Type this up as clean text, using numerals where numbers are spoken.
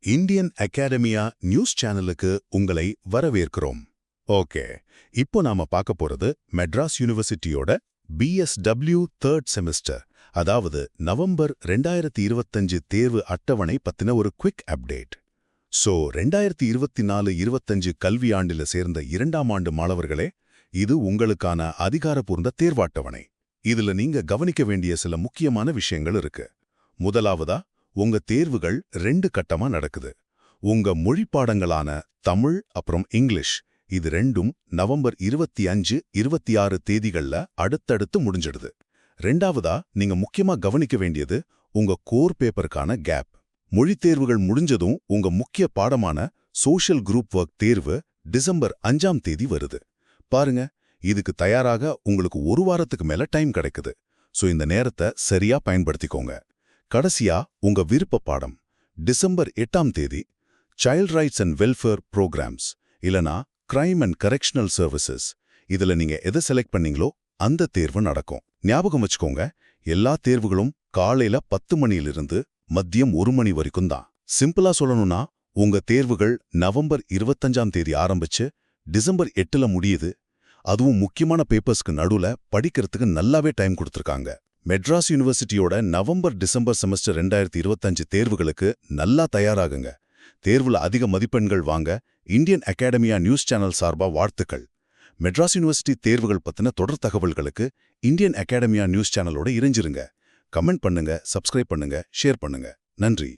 Indian academia news சேனலுக்கு உங்களை வரவேற்கிறோம். ஓகே, இப்போ நாம பார்க்க போறது மெட்ராஸ் யூனிவர்சிட்டியோட BSW 3rd செமஸ்டர், அதாவது நவம்பர் 2025 தேர்வு அட்டவணை பத்தின ஒரு குவிக் அப்டேட். 2024-25 கல்வியாண்டில சேர்ந்த 2ஆம் ஆண்டு மாணவர்களே, இது உங்களுக்கான அதிகாரப்பூர்ந்த தேர்வட்டவணை. இதுல நீங்க கவனிக்க வேண்டிய சில முக்கியமான விஷயங்கள் இருக்கு. முதலாவதா, உங்க தேர்வுகள் 2 கட்டமா நடக்குது. உங்க மொழி பாடங்களான தமிழ் அப்புறம் இங்கிலீஷ், இது ரெண்டும் நவம்பர் 25, 26 தேதிகள்ல அடுத்தடுத்து முடிஞ்சிடுது. ரெண்டாவதா, நீங்க முக்கியமா கவனிக்க வேண்டியது உங்க கோர் பேப்பருக்கான கேப். மொழி தேர்வுகள் முடிஞ்சதும் உங்க முக்கிய பாடமான சோஷியல் குரூப் ஒர்க் தேர்வு டிசம்பர் 5ஆம் தேதி வருது. பாருங்க, இதுக்கு தயாராக உங்களுக்கு ஒரு வாரத்துக்கு மேல டைம் கிடைக்குது. இந்த நேரத்தை சரியா பயன்படுத்திக்கோங்க. கடைசியா, உங்க விருப்ப பாடம் டிசம்பர் 8ஆம் தேதி child rights and welfare programmes, இல்லனா கிரைம் அண்ட் கரெக்ஷனல் சர்வீசஸ், இதுல நீங்க எதை செலக்ட் பண்ணீங்களோ அந்த தேர்வு நடக்கும். ஞாபகம் வச்சுக்கோங்க, எல்லா தேர்வுகளும் காலையில 10 மணியிலிருந்து மதியம் 1 மணி வரைக்கும் தான். சிம்பிளா சொல்லணும்னா, உங்க தேர்வுகள் நவம்பர் 25ஆம் தேதி ஆரம்பிச்சு டிசம்பர் 8ல முடியுது. அதுவும் முக்கியமான பேப்பர்ஸ்க்கு நடுவுல படிக்கிறதுக்கு நல்லாவே டைம் கொடுத்துருக்காங்க. மெட்ராஸ் யூனிவர்சிட்டியோட நவம்பர் டிசம்பர் செமஸ்டர் 2025 தேர்வுகளுக்கு நல்லா தயாராகுங்க. தேர்வுல அதிக மதிப்பெண்கள் வாங்க இந்தியன் அகாடமியா நியூஸ் சேனல் சார்பா வாழ்த்துக்கள். மெட்ராஸ் யூனிவர்சிட்டி தேர்வுகள் பத்தின தொடர் தகவல்களுக்கு இந்தியன் அகாடமியா நியூஸ் சேனலோட இணைஞ்சிருங்க. கமெண்ட் பண்ணுங்க, சப்ஸ்கிரைப் பண்ணுங்க, ஷேர் பண்ணுங்க. நன்றி.